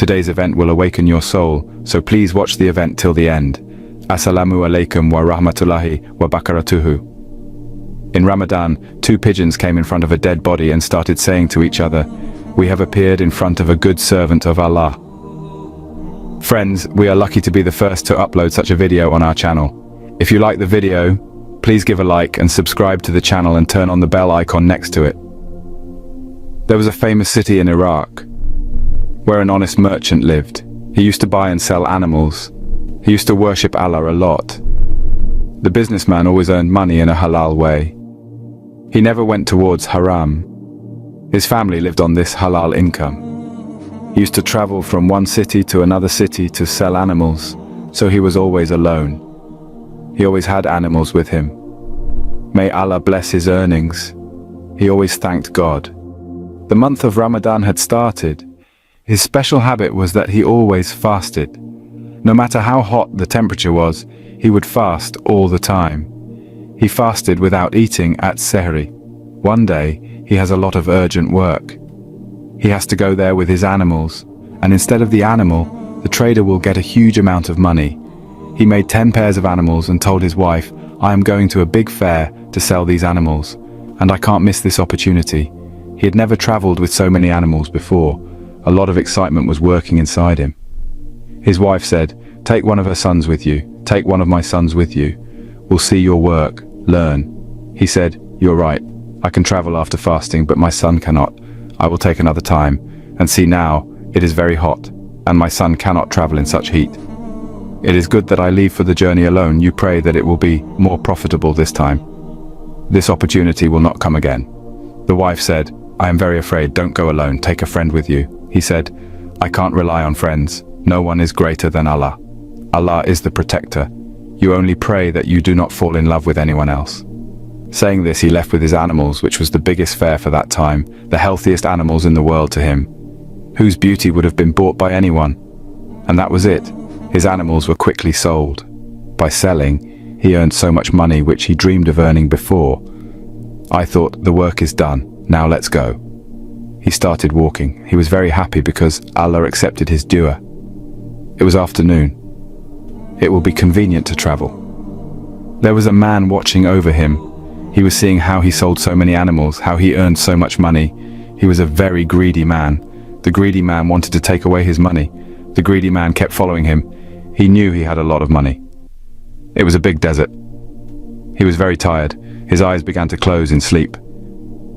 Today's event will awaken your soul, so please watch the event till the end. Assalamu alaikum wa rahmatullahi wa barakatuhu. In Ramadan, 2 pigeons came in front of a dead body and started saying to each other, "We have appeared in front of a good servant of Allah." Friends, we are lucky to be the first to upload such a video on our channel. If you like the video, please give a like and subscribe to the channel and turn on the bell icon next to it. There was a famous city in Iraq where an honest merchant lived. He used to buy and sell animals. He used to worship Allah a lot. The businessman always earned money in a halal way. He never went towards haram. His family lived on this halal income. He used to travel from one city to another city to sell animals, so he was always alone. He always had animals with him. May Allah bless his earnings. He always thanked God. The month of Ramadan had started. His special habit was that he always fasted. No matter how hot the temperature was, he would fast all the time. He fasted without eating at Sehri. One day, he has a lot of urgent work. He has to go there with his animals, and instead of the animal, the trader will get a huge amount of money. He made 10 pairs of animals and told his wife, "I am going to a big fair to sell these animals, and I can't miss this opportunity." He had never traveled with so many animals before. A lot of excitement was working inside him. His wife said, "Take one of her sons with you. Take one of my sons with you. We'll see your work, learn." He said, "You're right. I can travel after fasting, but my son cannot. I will take another time. And see now, it is very hot, and my son cannot travel in such heat. It is good that I leave for the journey alone. You pray that it will be more profitable this time. This opportunity will not come again." The wife said, "I am very afraid. Don't go alone. Take a friend with you." He said, "I can't rely on friends. No one is greater than Allah. Allah is the protector. You only pray that you do not fall in love with anyone else." Saying this, he left with his animals, which was the biggest fair for that time, the healthiest animals in the world to him, whose beauty would have been bought by anyone. And that was it. His animals were quickly sold. By selling, he earned so much money which he dreamed of earning before. I thought, the work is done, now let's go. He started walking. He was very happy because Allah accepted his dua. It was afternoon. It will be convenient to travel. There was a man watching over him. He was seeing how he sold so many animals, how he earned so much money. He was a very greedy man. The greedy man wanted to take away his money. The greedy man kept following him. He knew he had a lot of money. It was a big desert. He was very tired. His eyes began to close in sleep.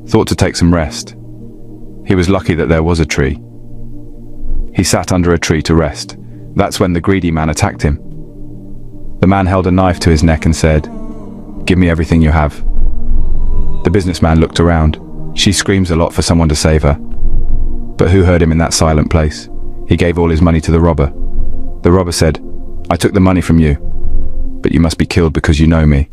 Thought to take some rest. He was lucky that there was a tree. He sat under a tree to rest. That's when the greedy man attacked him. The man held a knife to his neck and said, "Give me everything you have." The businessman looked around. She screams a lot for someone to save her. But who heard him in that silent place? He gave all his money to the robber. The robber said, "I took the money from you, but you must be killed because you know me."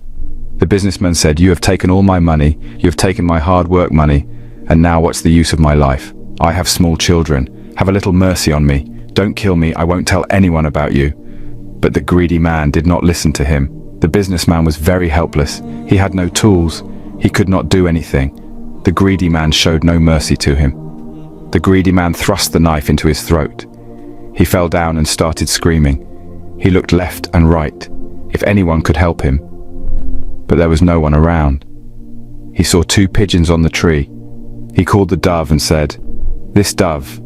The businessman said, "You have taken all my money, you have taken my hard work money, and now what's the use of my life? I have small children. Have a little mercy on me. Don't kill me, I won't tell anyone about you." But the greedy man did not listen to him. The businessman was very helpless. He had no tools. He could not do anything. The greedy man showed no mercy to him. The greedy man thrust the knife into his throat. He fell down and started screaming. He looked left and right, if anyone could help him. But there was no one around. He saw 2 pigeons on the tree. He called the dove and said, "This dove,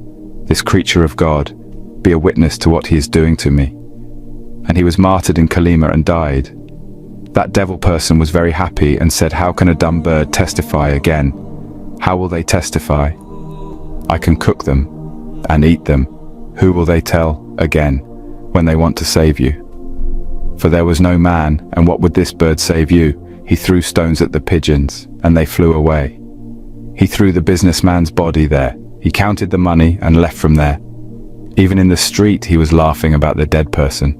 this creature of God, be a witness to what he is doing to me." And he was martyred in Kalima and died. That devil person was very happy and said, "How can a dumb bird testify again? How will they testify? I can cook them and eat them. Who will they tell again when they want to save you? For there was no man, and what would this bird save you?" He threw stones at the pigeons, and they flew away. He threw the businessman's body there. He counted the money and left from there. Even in the street, he was laughing about the dead person.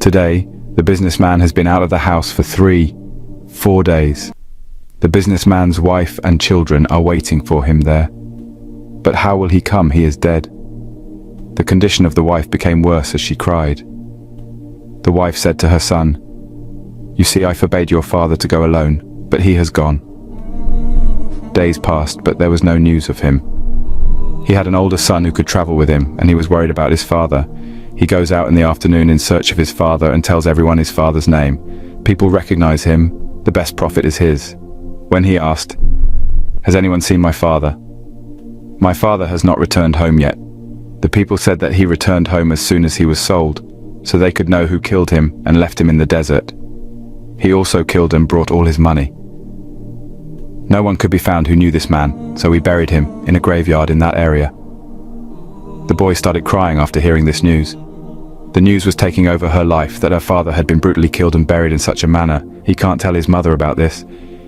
Today, the businessman has been out of the house for 3-4 days. The businessman's wife and children are waiting for him there. But how will he come? He is dead. The condition of the wife became worse as she cried. The wife said to her son, "You see, I forbade your father to go alone, but he has gone." Days passed, but there was no news of him. He had an older son who could travel with him, and he was worried about his father. He goes out in the afternoon in search of his father and tells everyone his father's name. People recognize him. The best prophet is his. When he asked, "Has anyone seen my father?" "My father has not returned home yet." The people said that he returned home as soon as he was sold, so they could know who killed him and left him in the desert. He also killed and brought all his money. No one could be found who knew this man, so we buried him in a graveyard in that area. The boy started crying after hearing this news. The news was taking over her life, that her father had been brutally killed and buried in such a manner. He can't tell his mother about this.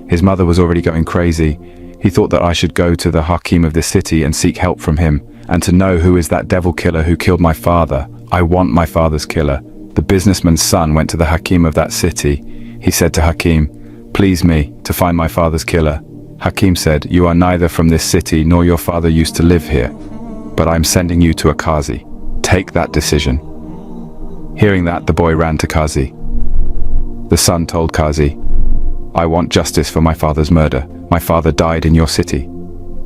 His mother was already going crazy. He thought that I should go to the Hakim of this city and seek help from him, and to know who is that devil killer who killed my father. I want my father's killer. The businessman's son went to the Hakim of that city. He said to Hakim, "Please me to find my father's killer." Hakim said, "You are neither from this city nor your father used to live here, but I am sending you to a Qazi. Take that decision." Hearing that, the boy ran to Qazi. The son told Qazi, "I want justice for my father's murder. My father died in your city,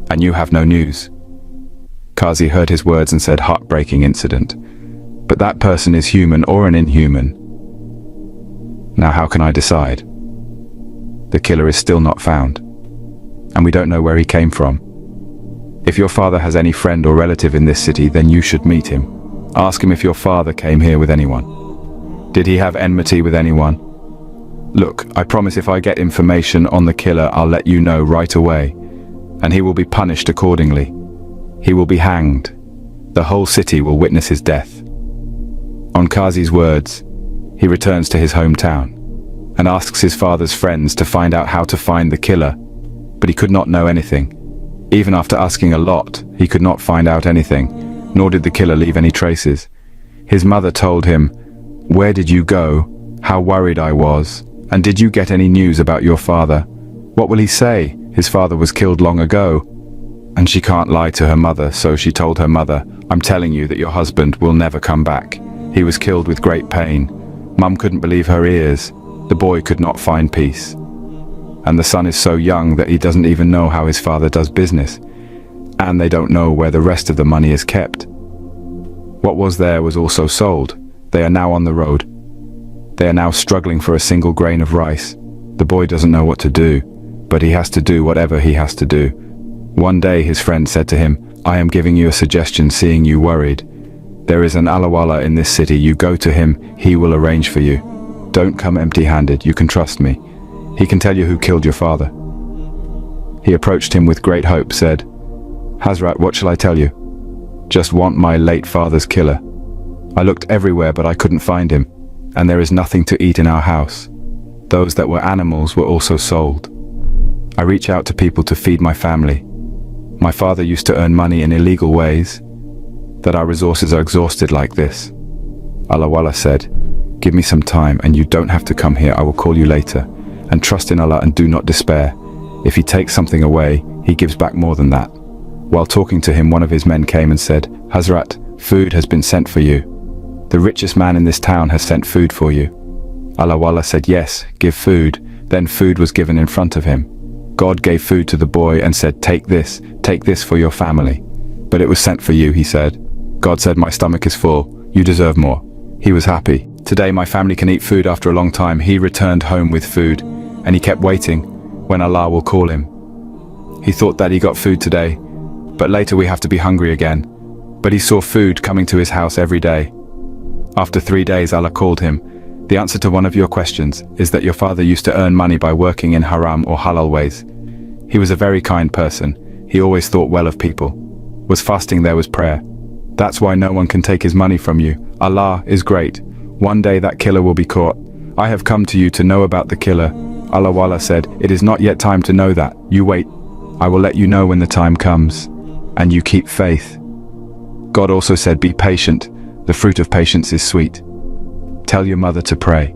and you have no news." Qazi heard his words and said, "Heartbreaking incident. But that person is human or an inhuman. Now how can I decide? The killer is still not found, and we don't know where he came from. If your father has any friend or relative in this city, then you should meet him. Ask him if your father came here with anyone. Did he have enmity with anyone? Look, I promise if I get information on the killer, I'll let you know right away, and he will be punished accordingly. He will be hanged. The whole city will witness his death." On Qazi's words, he returns to his hometown and asks his father's friends to find out how to find the killer, but he could not know anything. Even after asking a lot, he could not find out anything, nor did the killer leave any traces. His mother told him, "Where did you go? How worried I was. And did you get any news about your father? What will he say? His father was killed long ago." And she can't lie to her mother, so she told her mother, "I'm telling you that your husband will never come back. He was killed with great pain." Mum couldn't believe her ears. The boy could not find peace. And the son is so young that he doesn't even know how his father does business. And they don't know where the rest of the money is kept. What was there was also sold. They are now on the road. They are now struggling for a single grain of rice. The boy doesn't know what to do, but he has to do whatever he has to do. One day his friend said to him, "I am giving you a suggestion, seeing you worried. There is an Alawala in this city. You go to him, he will arrange for you. Don't come empty-handed, you can trust me. He can tell you who killed your father." He approached him with great hope, said, "Hazrat, what shall I tell you? Just want my late father's killer. I looked everywhere but I couldn't find him, and there is nothing to eat in our house. Those that were animals were also sold. I reach out to people to feed my family. My father used to earn money in illegal ways, that our resources are exhausted like this." Alawala said, "Give me some time and you don't have to come here. I will call you later. And trust in Allah and do not despair. If he takes something away, he gives back more than that." While talking to him, one of his men came and said, "Hazrat, food has been sent for you. The richest man in this town has sent food for you." Alawala said, "Yes, give food." Then food was given in front of him. God gave food to the boy and said, take this for your family. "But it was sent for you," he said. God said, "My stomach is full. You deserve more." He was happy. "Today my family can eat food after a long time." He returned home with food, and he kept waiting when Allah will call him. He thought that he got food today, but later we have to be hungry again. But he saw food coming to his house every day. After 3 days, Allah called him. "The answer to one of your questions is that your father used to earn money by working in haram or halal ways. He was a very kind person. He always thought well of people. Was fasting, there was prayer. That's why no one can take his money from you. Allah is great. One day that killer will be caught. I have come to you to know about the killer." Alawala said, "It is not yet time to know that. You wait. I will let you know when the time comes. And you keep faith." God also said, "Be patient. The fruit of patience is sweet. Tell your mother to pray."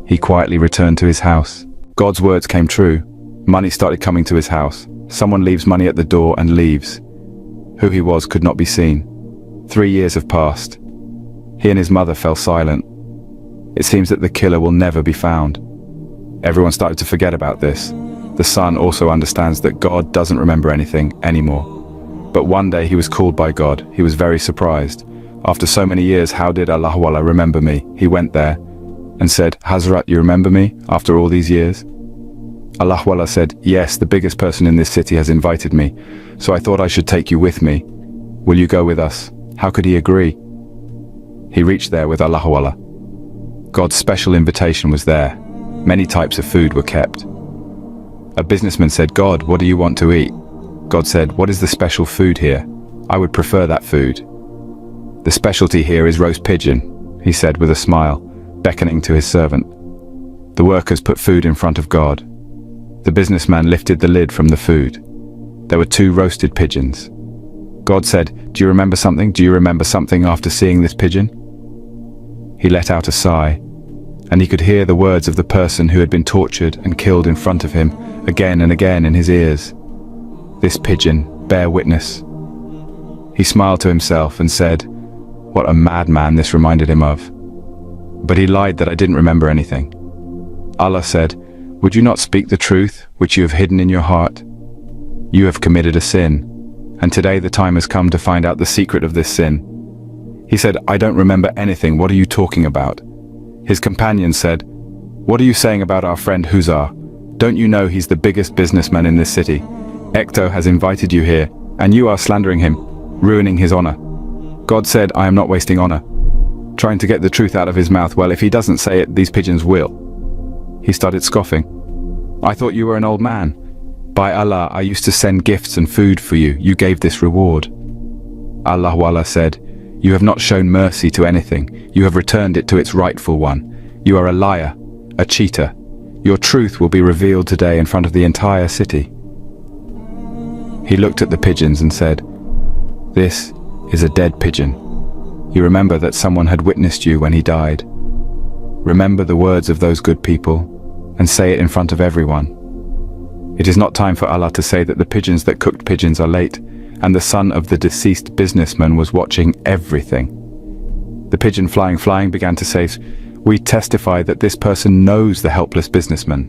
He quietly returned to his house. God's words came true. Money started coming to his house. Someone leaves money at the door and leaves. Who he was could not be seen. 3 years have passed. He and his mother fell silent. It seems that the killer will never be found. Everyone started to forget about this. The son also understands that God doesn't remember anything anymore. But one day he was called by God. He was very surprised. After so many years, how did Allah Walla remember me? He went there and said, Hazrat, you remember me after all these years? Allah Walla said, yes, the biggest person in this city has invited me, so I thought I should take you with me. Will you go with us? How could he agree? He reached there with Allah Walla. God's special invitation was there. Many types of food were kept. A businessman said, God, what do you want to eat? God said, what is the special food here? I would prefer that food. The specialty here is roast pigeon, he said with a smile, beckoning to his servant. The workers put food in front of God. The businessman lifted the lid from the food. There were 2 roasted pigeons. God said, do you remember something? Do you remember something after seeing this pigeon? He let out a sigh, and he could hear the words of the person who had been tortured and killed in front of him again and again in his ears. This pigeon, bear witness. He smiled to himself and said, what a madman this reminded him of. But he lied that I didn't remember anything. Allah said, would you not speak the truth which you have hidden in your heart? You have committed a sin, and today the time has come to find out the secret of this sin. He said, I don't remember anything, what are you talking about? His companion said, what are you saying about our friend Huzar? Don't you know he's the biggest businessman in this city? Ekto has invited you here, and you are slandering him, ruining his honor. God said, I am not wasting honor. Trying to get the truth out of his mouth, well, if he doesn't say it, these pigeons will. He started scoffing. I thought you were an old man. By Allah, I used to send gifts and food for you. You gave this reward. Allah Walla said, you have not shown mercy to anything. You have returned it to its rightful one. You are a liar, a cheater. Your truth will be revealed today in front of the entire city. He looked at the pigeons and said, this is a dead pigeon. You remember that someone had witnessed you when he died. Remember the words of those good people and say it in front of everyone. It is not time for Allah to say that the pigeons that cooked pigeons are late, and the son of the deceased businessman was watching everything. The pigeon flying began to say, we testify that this person knows the helpless businessman.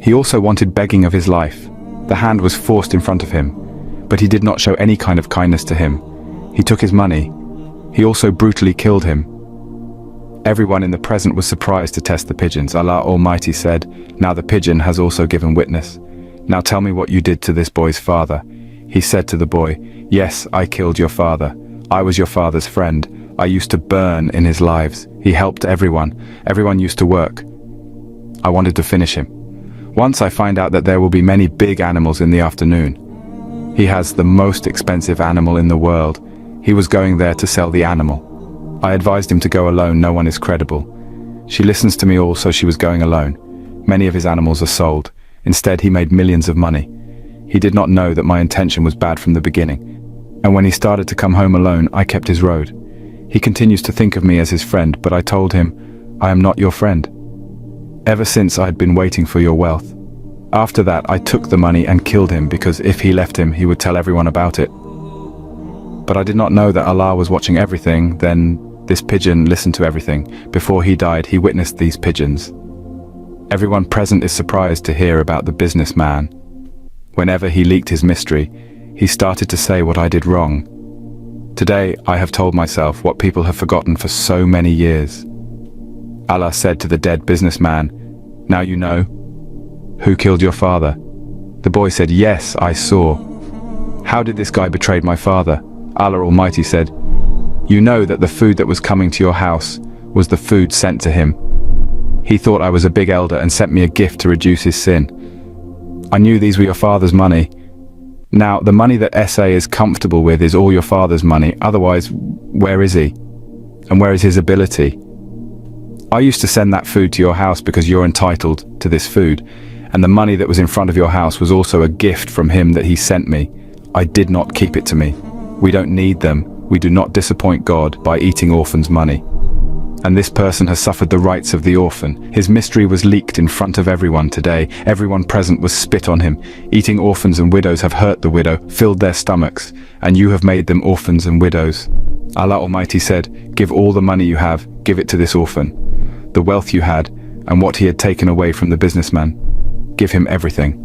He also wanted begging of his life. The hand was forced in front of him, but he did not show any kind of kindness to him. He took his money. He also brutally killed him. Everyone in the present was surprised to test the pigeons. Allah Almighty said, now the pigeon has also given witness. Now tell me what you did to this boy's father. He said to the boy, yes, I killed your father. I was your father's friend. I used to burn in his lives. He helped everyone. Everyone used to work. I wanted to finish him. Once I find out that there will be many big animals in the afternoon. He has the most expensive animal in the world. He was going there to sell the animal. I advised him to go alone, no one is credible. She listens to me all, so she was going alone. Many of his animals are sold. Instead, he made millions of money. He did not know that my intention was bad from the beginning. And when he started to come home alone, I kept his road. He continues to think of me as his friend, but I told him, I am not your friend. Ever since I had been waiting for your wealth. After that, I took the money and killed him, because if he left him, he would tell everyone about it. But I did not know that Allah was watching everything. Then this pigeon listened to everything. Before he died, he witnessed these pigeons. Everyone present is surprised to hear about the businessman. Whenever he leaked his mystery, he started to say what I did wrong. Today, I have told myself what people have forgotten for so many years. Allah said to the dead businessman, now you know. Who killed your father? The boy said, yes, I saw. How did this guy betray my father? Allah Almighty said, you know that the food that was coming to your house was the food sent to him. He thought I was a big elder and sent me a gift to reduce his sin. I knew these were your father's money. Now, the money that SA is comfortable with is all your father's money. Otherwise, where is he? And where is his ability? I used to send that food to your house because you're entitled to this food. And the money that was in front of your house was also a gift from him that he sent me. I did not keep it to me. We don't need them. We do not disappoint God by eating orphans' money. And this person has suffered the rights of the orphan. His mystery was leaked in front of everyone today. Everyone present was spit on him. Eating orphans and widows have hurt the widow, filled their stomachs, and you have made them orphans and widows. Allah Almighty said, give all the money you have, give it to this orphan. The wealth you had, and what he had taken away from the businessman. Give him everything.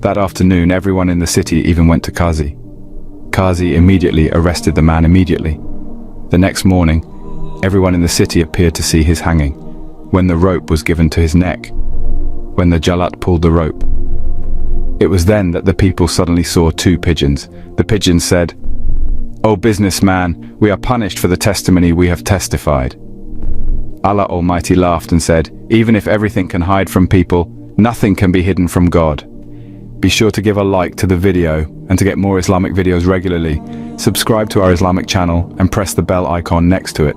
That afternoon, everyone in the city even went to Qazi. Qazi immediately arrested the man immediately. The next morning, everyone in the city appeared to see his hanging, when the rope was given to his neck, when the Jallat pulled the rope. It was then that the people suddenly saw two pigeons. The pigeons said, "O businessman, we are punished for the testimony we have testified." Allah Almighty laughed and said, "Even if everything can hide from people, nothing can be hidden from God." Be sure to give a like to the video, and to get more Islamic videos regularly, subscribe to our Islamic channel and press the bell icon next to it.